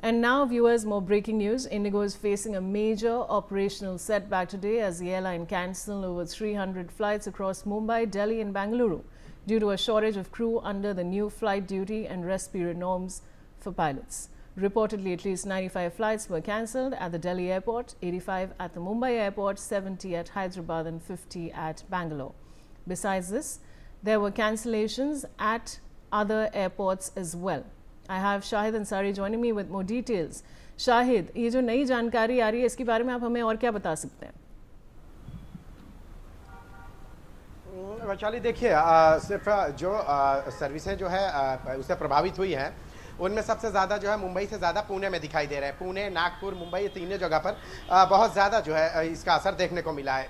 And now, viewers, more breaking news. Indigo is facing a major operational setback today as the airline cancelled over 300 flights across Mumbai, Delhi and Bangalore due to a shortage of crew under the new flight duty and rest period norms for pilots. Reportedly, at least 95 flights were cancelled at the Delhi airport, 85 at the Mumbai airport, 70 at Hyderabad and 50 at Bangalore. Besides this, there were cancellations at other airports as well. I have Shahid Ansari joining me with more details. Shahid, ये जो नई जानकारी आ रही है इसके बारे में आप हमें और क्या बता सकते हैं? वैशाली देखिए, सिर्फ जो सर्विसें जो है उससे प्रभावित हुई हैं उनमें सबसे ज़्यादा जो है मुंबई से ज़्यादा पुणे में दिखाई दे रहा है। पुणे, नागपुर, मुंबई ये तीनों जगह पर बहुत ज़्यादा जो है इसका असर देखने को मिला है,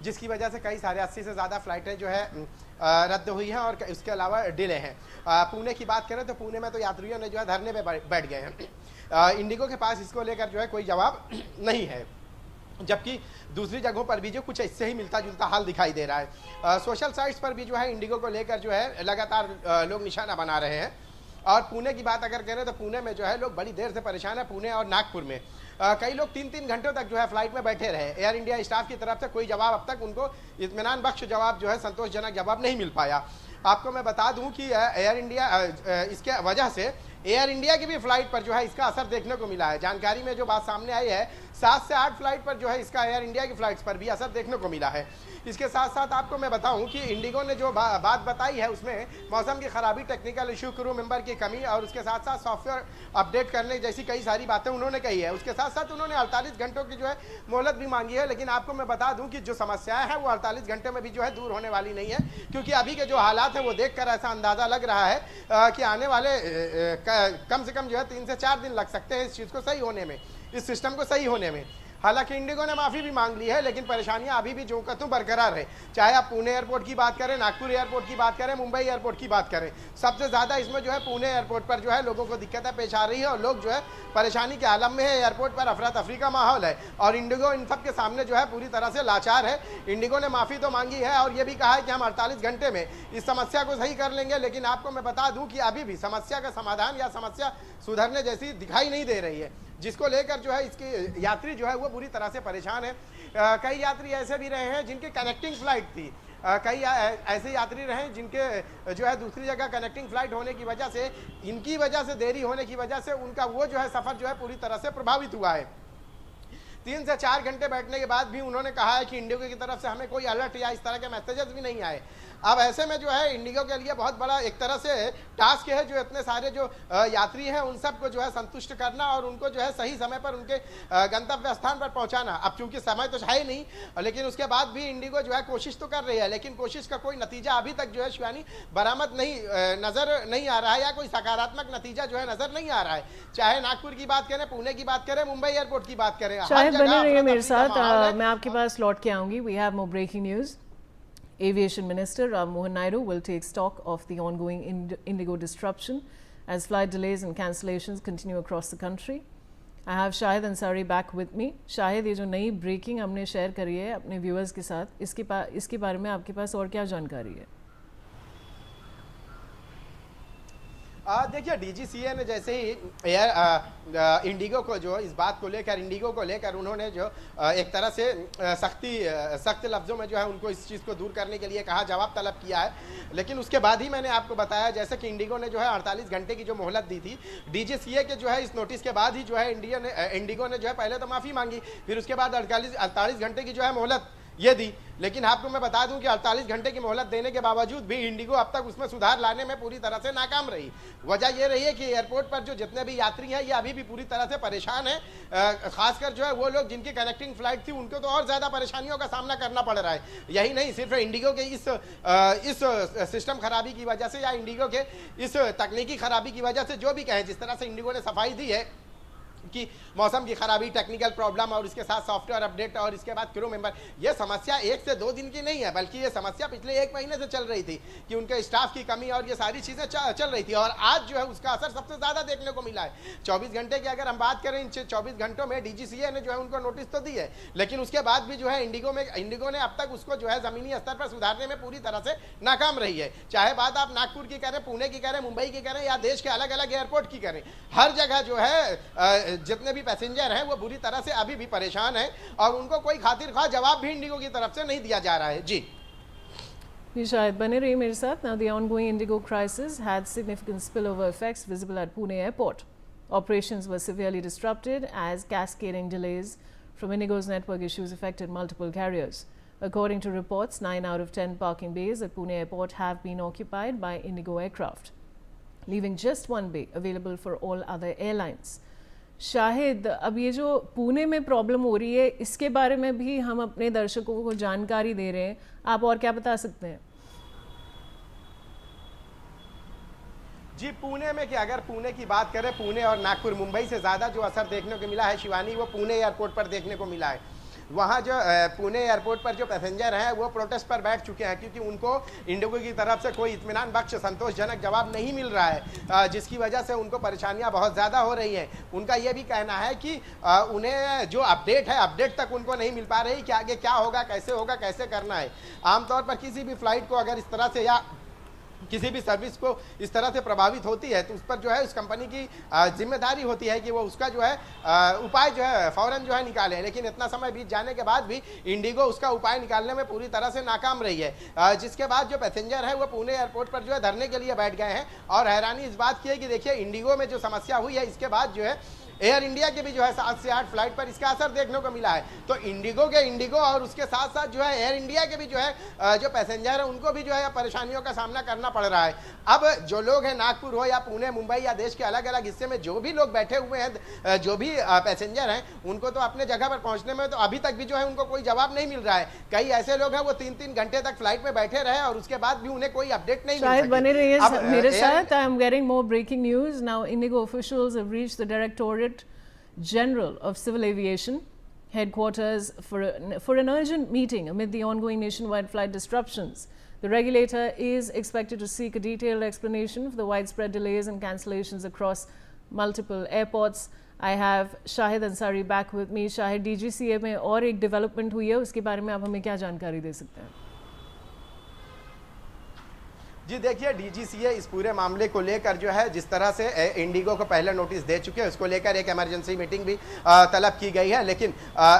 जिसकी वजह से कई सारे 80 से ज़्यादा फ्लाइटें जो है रद्द हुई हैं और इसके अलावा डिले हैं। पुणे की बात करें तो पुणे में तो यात्रियों ने जो है धरने पे बैठ गए हैं। इंडिगो के पास इसको लेकर जो है कोई जवाब नहीं है, जबकि दूसरी जगहों पर भी जो कुछ इससे ही मिलता जुलता हाल दिखाई दे रहा है। सोशल साइट्स पर भी जो है इंडिगो को लेकर जो है लगातार लोग निशाना बना रहे हैं। और पुणे की बात अगर करें तो पुणे में जो है लोग बड़ी देर से परेशान है। पुणे और नागपुर में कई लोग 3-3 घंटों तक जो है फ्लाइट में बैठे रहे। एयर इंडिया स्टाफ की तरफ से कोई जवाब अब तक उनको इत्मीनान बख्श जवाब जो है संतोषजनक जवाब नहीं मिल पाया। आपको मैं बता दूं कि एयर इंडिया इसके वजह से एयर इंडिया की भी फ्लाइट पर जो है इसका असर देखने को मिला है। जानकारी में जो बात सामने आई है 7 से 8 फ्लाइट पर जो है इसका एयर इंडिया की फ्लाइट्स पर भी असर देखने को मिला है। इसके साथ साथ आपको मैं बताऊं कि इंडिगो ने जो बात बताई है उसमें मौसम की खराबी, टेक्निकल इशू, क्रू मेंबर की कमी और उसके साथ साथ सॉफ्टवेयर अपडेट करने जैसी कई सारी बातें उन्होंने कही है। उसके साथ साथ उन्होंने 48 घंटों की जो है मोहलत भी मांगी है। लेकिन आपको मैं बता दूं कि जो समस्याएं हैं वो 48 घंटे में भी जो है दूर होने वाली नहीं है, क्योंकि अभी के जो हालात हैं वो देखकर ऐसा अंदाजा लग रहा है कि आने वाले कम से कम जो है 3 से 4 दिन लग सकते हैं इस चीज़ को सही होने में, इस सिस्टम को सही होने में। हालांकि इंडिगो ने माफ़ी भी मांग ली है, लेकिन परेशानियां अभी भी जो कतू बरकरार है। चाहे आप पुणे एयरपोर्ट की बात करें, नागपुर एयरपोर्ट की बात करें, मुंबई एयरपोर्ट की बात करें, सबसे ज़्यादा इसमें जो है पुणे एयरपोर्ट पर जो है लोगों को दिक्कतें पेश आ रही है और लोग जो है परेशानी के आलम में है। एयरपोर्ट पर अफरा तफरी का माहौल है और इंडिगो इन सब के सामने जो है पूरी तरह से लाचार है। इंडिगो ने माफ़ी तो मांगी है और ये भी कहा है कि हम 48 घंटे में इस समस्या को सही कर लेंगे, लेकिन आपको मैं बता दूं कि अभी भी समस्या का समाधान या समस्या सुधरने जैसी दिखाई नहीं दे रही है, जिसको लेकर जो है इसके यात्री जो है वो बुरी तरह से परेशान है। कई यात्री ऐसे भी रहे हैं जिनकी कनेक्टिंग फ्लाइट थी, कई ऐसे यात्री रहे जिनके जो है दूसरी जगह कनेक्टिंग फ्लाइट होने की वजह से, इनकी वजह से, देरी होने की वजह से उनका वो जो है सफ़र जो है पूरी तरह से प्रभावित हुआ है। 3 से 4 घंटे बैठने के बाद भी उन्होंने कहा है कि इंडिगो की तरफ से हमें कोई अलर्ट या इस तरह के मैसेजेस भी नहीं आए। अब ऐसे में जो है इंडिगो के लिए बहुत बड़ा एक तरह से टास्क है जो इतने सारे जो यात्री हैं उन सबको जो है संतुष्ट करना और उनको जो है सही समय पर उनके गंतव्य स्थान पर पहुंचाना। अब चूंकि समय तो है ही नहीं, लेकिन उसके बाद भी इंडिगो जो है कोशिश तो कर रही है, लेकिन कोशिश का कोई नतीजा अभी तक जो है शिवानी बरामद नहीं नज़र नहीं आ रहा है, या कोई सकारात्मक नतीजा जो है नज़र नहीं आ रहा है। चाहे नागपुर की बात करें, पुणे की बात करें, मुंबई एयरपोर्ट की बात करें, शायद बने रहिए मेरे साथ, मैं आपके पास लौट के आऊंगी। We have more breaking news. Aviation Minister Ram Mohan Naidu will take stock of the ongoing Indigo disruption as flight delays and cancellations continue across the country. I have Shahid Ansari back with me. Shahid, ये जो नई breaking हमने share करी है अपने viewers के साथ, इसके बारे में आपके पास और क्या जानकारी है? देखिए, डीजीसीए ने जैसे ही इंडिगो को जो इस बात को लेकर, इंडिगो को लेकर उन्होंने जो एक तरह से सख्त लफ्ज़ों में जो है उनको इस चीज़ को दूर करने के लिए कहा, जवाब तलब किया है। लेकिन उसके बाद ही मैंने आपको बताया जैसे कि इंडिगो ने जो है 48 घंटे की जो मोहलत दी थी, डीजीसीए के जो है इस नोटिस के बाद ही जो है इंडिगो ने जो है पहले तो माफ़ी मांगी, फिर उसके बाद 48 घंटे की जो है मोहलत ये दी। लेकिन आपको मैं बता दूं कि 48 घंटे की मोहलत देने के बावजूद भी इंडिगो अब तक उसमें सुधार लाने में पूरी तरह से नाकाम रही। वजह ये रही है कि एयरपोर्ट पर जो जितने भी यात्री हैं ये अभी भी पूरी तरह से परेशान हैं। खासकर जो है वो लोग जिनकी कनेक्टिंग फ्लाइट थी उनको तो और ज़्यादा परेशानियों का सामना करना पड़ रहा है। यही नहीं, सिर्फ इंडिगो के इस सिस्टम खराबी की वजह से या इंडिगो के इस तकनीकी खराबी की वजह से, जो भी कहें, जिस तरह से इंडिगो ने सफाई दी है कि मौसम की खराबी, टेक्निकल प्रॉब्लम और इसके साथ सॉफ्टवेयर अपडेट और इसके बाद क्रू मेंबर, ये समस्या 1 से 2 दिन की नहीं है, बल्कि ये समस्या पिछले 1 महीने से चल रही थी कि उनके स्टाफ की कमी और ये सारी चीज़ें चल रही थी। और आज जो है उसका असर सबसे ज़्यादा देखने को मिला है। 24 घंटे की अगर हम बात करें, इन 24 घंटों में DGCA ने जो है उनको नोटिस तो दी है, लेकिन उसके बाद भी जो है इंडिगो ने अब तक उसको जो है ज़मीनी स्तर पर सुधारने में पूरी तरह से नाकाम रही है। चाहे बात आप नागपुर की करें, पुणे की करें, मुंबई की करें या देश के अलग अलग एयरपोर्ट की करें, हर जगह जो है जितने भी पैसेंजर हैं वो बुरी तरह से अभी भी परेशान हैं और उनको कोई खातिर खा जवाब भी इंडिगो की तरफ से नहीं दिया जा रहा है। जी शायद बने रही मेरे साथ. Now the ongoing Indigo crisis had significant spillover effects visible at Pune airport. Operations were severely disrupted as cascading delays from Indigo's network issues affected multiple carriers. According to reports, 9 out of 10 parking bays at Pune airport have been occupied by Indigo aircraft, leaving just one bay available for all other airlines. Shahid, अब ये जो पुणे में problem हो रही है, इसके बारे में भी हम अपने दर्शकों को जानकारी दे रहे हैं. आप और क्या बता सकते हैं? जी, पुणे में क्या, अगर पुणे की बात करें, पुणे और नागपुर, मुंबई से ज़्यादा जो असर देखने को मिला है शिवानी, वो पुणे एयरपोर्ट पर देखने को मिला है. वहाँ जो पुणे एयरपोर्ट पर जो पैसेंजर हैं वो प्रोटेस्ट पर बैठ चुके हैं क्योंकि उनको इंडिगो की तरफ से कोई इत्मीनान बख्श संतोषजनक जवाब नहीं मिल रहा है, जिसकी वजह से उनको परेशानियां बहुत ज़्यादा हो रही हैं. उनका ये भी कहना है कि उन्हें जो अपडेट है, अपडेट तक उनको नहीं मिल पा रही कि आगे क्या होगा, कैसे करना है. आमतौर पर किसी भी फ्लाइट को अगर इस तरह से या किसी भी सर्विस को इस तरह से प्रभावित होती है तो उस पर जो है उस कंपनी की जिम्मेदारी होती है कि वो उसका जो है उपाय जो है फौरन जो है निकाले. लेकिन इतना समय बीत जाने के बाद भी इंडिगो उसका उपाय निकालने में पूरी तरह से नाकाम रही है, जिसके बाद जो पैसेंजर है वो पुणे एयरपोर्ट पर जो है धरने के लिए बैठ गए हैं. और हैरानी इस बात की है कि देखिए, इंडिगो में जो समस्या हुई है इसके बाद जो है एयर इंडिया के भी जो है 7 से 8 फ्लाइट पर इसका असर देखने को मिला है. तो इंडिगो और उसके साथ साथ जो है एयर इंडिया के भी जो है जो पैसेंजर है उनको भी जो है परेशानियों का सामना करना पड़ रहा है. अब जो लोग हैं, नागपुर हो या पुणे, मुंबई या देश के अलग अलग हिस्से में जो भी लोग बैठे हुए हैं, जो भी पैसेंजर हैं, उनको तो अपने जगह पर पहुंचने में तो अभी तक भी जो है उनको कोई जवाब नहीं मिल रहा है. कई ऐसे लोग हैं वो 3-3 घंटे तक फ्लाइट में बैठे रहे और उसके बाद भी उन्हें कोई अपडेट नहीं मिल सकी. बने रहिए मेरे साथ. I am getting more breaking news now. IndiGo officials have reached the directorate General of Civil Aviation headquarters for an urgent meeting amid the ongoing nationwide flight disruptions. The regulator is expected to seek a detailed explanation for the widespread delays and cancellations across multiple airports. I have Shahid Ansari back with me. Shahid, DGCA में और एक development हुई है, उसके बारे में आप हमें क्या जानकारी दे सकते हैं? जी देखिए, DGCA इस पूरे मामले को लेकर जो है जिस तरह से इंडिगो को पहले नोटिस दे चुके हैं, उसको लेकर एक इमरजेंसी मीटिंग भी तलब की गई है. लेकिन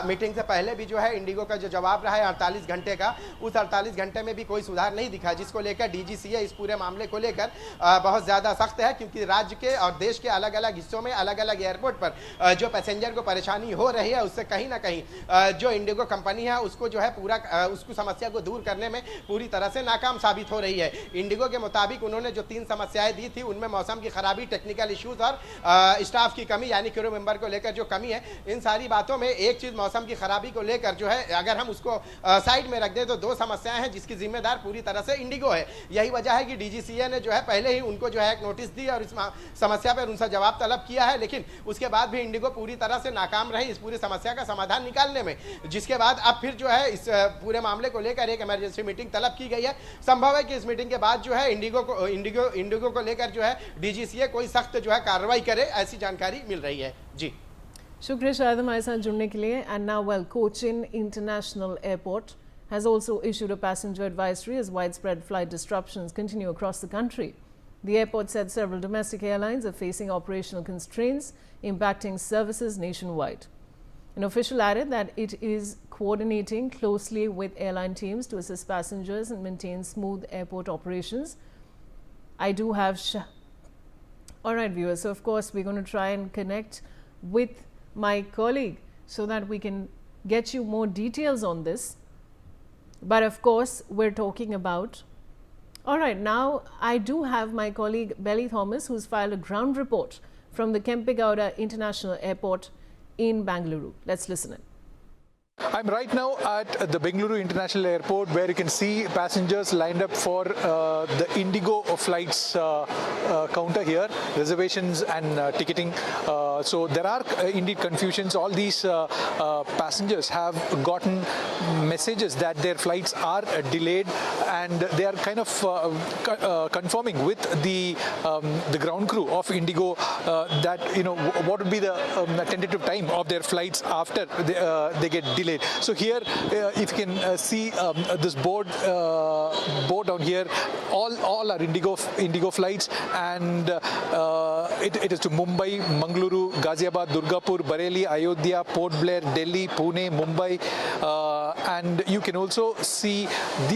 मीटिंग से पहले भी जो है इंडिगो का जो जवाब रहा है 48 घंटे का, उस 48 घंटे में भी कोई सुधार नहीं दिखा, जिसको लेकर DGCA इस पूरे मामले को लेकर बहुत ज़्यादा सख्त है. क्योंकि राज्य के और देश के अलग अलग हिस्सों में अलग अलग एयरपोर्ट पर जो पैसेंजर को परेशानी हो रही है, उससे कहीं ना कहीं जो इंडिगो कंपनी है उसको जो है पूरा उसको समस्या को दूर करने में पूरी तरह से नाकाम साबित हो रही है. इंडिगो के मुताबिक उन्होंने जो 3 समस्याएं दी थी उनमें मौसम की खराबी, टेक्निकल इश्यूज और स्टाफ की कमी यानी क्रू मेंबर को लेकर जो कमी है, इन सारी बातों में एक चीज मौसम की खराबी को लेकर जो है अगर हम उसको साइड में रख दें तो 2 समस्याएं हैं जिसकी जिम्मेदार पूरी तरह से इंडिगो है. यही वजह है कि DGCA ने जो है पहले ही उनको जो है एक नोटिस दी और इस समस्या पर उनसे जवाब तलब किया है. लेकिन उसके बाद भी इंडिगो पूरी तरह से नाकाम रही इस पूरी समस्या का समाधान निकालने में, जिसके बाद अब फिर जो है इस पूरे मामले को लेकर एक इमरजेंसी मीटिंग तलब की गई है. संभव है कि इस मीटिंग के बाद जो है इंडिगो को लेकर जो है DGCA कोई सख्त जो है कार्रवाई करे, ऐसी जानकारी मिल रही है. जी शुक्रिया शायद हमारे साथ जुड़ने के लिए. And now well, Cochin international airport has also issued a passenger advisory as widespread flight disruptions continue across the country. The airport said several domestic airlines are facing operational constraints impacting services nationwide. An official added that it is coordinating closely with airline teams to assist passengers and maintain smooth airport operations. I do have all right, viewers, so of course we're going to try and connect with my colleague so that we can get you more details on this. But of course we're talking about, all right, now I do have my colleague Belly Thomas, who's filed a ground report from the Kempegowda International Airport in Bangalore. Let's listen in. I'm right now at the Bengaluru International Airport, where you can see passengers lined up for the Indigo flights counter here, reservations and ticketing. So there are indeed confusions. All these passengers have gotten messages that their flights are delayed, and they are kind of confirming with the ground crew of Indigo that what would be the tentative time of their flights after they get delayed. So here, if you can see this board down here, all are Indigo flights, and it is to Mumbai, Mangaluru, Ghaziabad, Durgapur, Bareilly, Ayodhya, Port Blair, Delhi, Pune, Mumbai, and you can also see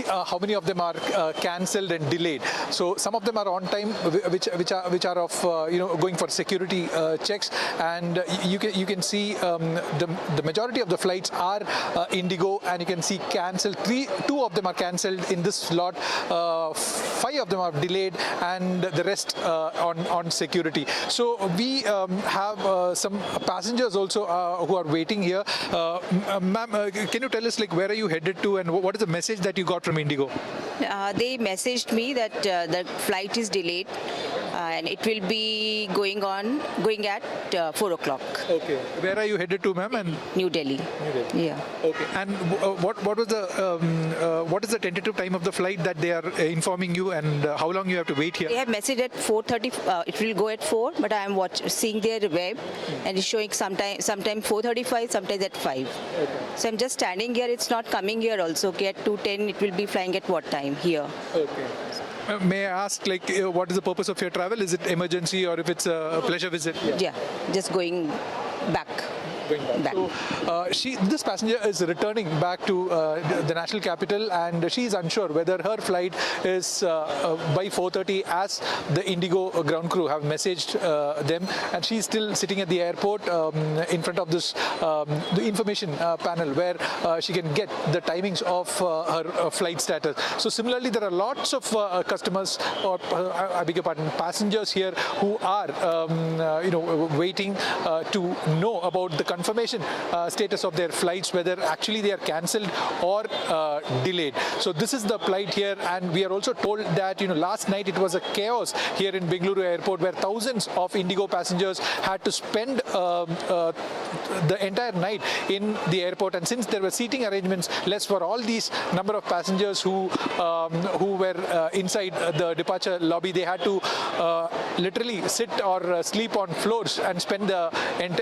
how many of them are cancelled and delayed. So some of them are on time, which are of going for security checks, and you can see the majority of the flights are Indigo, and you can see cancelled. Two of them are cancelled in this slot. 5 of them are delayed, and the rest on security. So we have some passengers also who are waiting here. Ma'am, can you tell us where are you headed to, and what is the message that you got from Indigo? They messaged me that the flight is delayed and it will be going at 4 o'clock. Okay. Where are you headed to, ma'am? And New Delhi. Yeah. Okay. And what is the tentative time of the flight that they are informing you, and how long you have to wait here? They have messaged at 4:30. It will go at 4, but I am seeing their web, and it's showing sometime 4:35, sometimes at 5. Okay. So I'm just standing here. It's not coming here also. Okay, at 2:10 it will be flying at what time here? Okay. May I ask, what is the purpose of your travel? Is it emergency, or if it's a pleasure visit? Yeah, just going back. Back. So this passenger is returning back to the national capital, and she is unsure whether her flight is by 4:30, as the Indigo ground crew have messaged them, and she is still sitting at the airport in front of this the information panel, where she can get the timings of her flight status. So similarly, there are lots of customers, or I beg your pardon, passengers here who are waiting to know about the confirmation status of their flights, whether actually they are cancelled or delayed. So this is the plight here, and we are also told that last night it was a chaos here in Bengaluru airport, where thousands of Indigo passengers had to spend the entire night in the airport, and since there were seating arrangements less for all these number of passengers who were inside the departure lobby, they had to literally sit or sleep on floors and spend the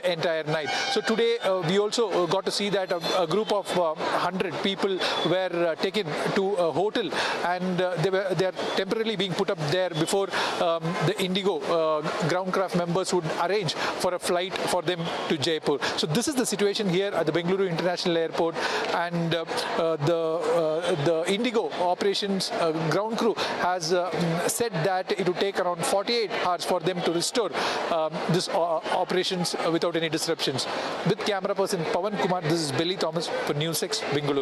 entire night. So today we also got to see that a group of 100 people were taken to a hotel, and they are temporarily being put up there before the Indigo groundcraft members would arrange for a flight for them to Jaipur. So this is the situation here at the Bengaluru International Airport, and the Indigo operations ground crew has said that it would take around 48 hours for them to restore this operations without any disruptions. With camera person Pawan Kumar, this is Billy Thomas for News 6, Bengaluru.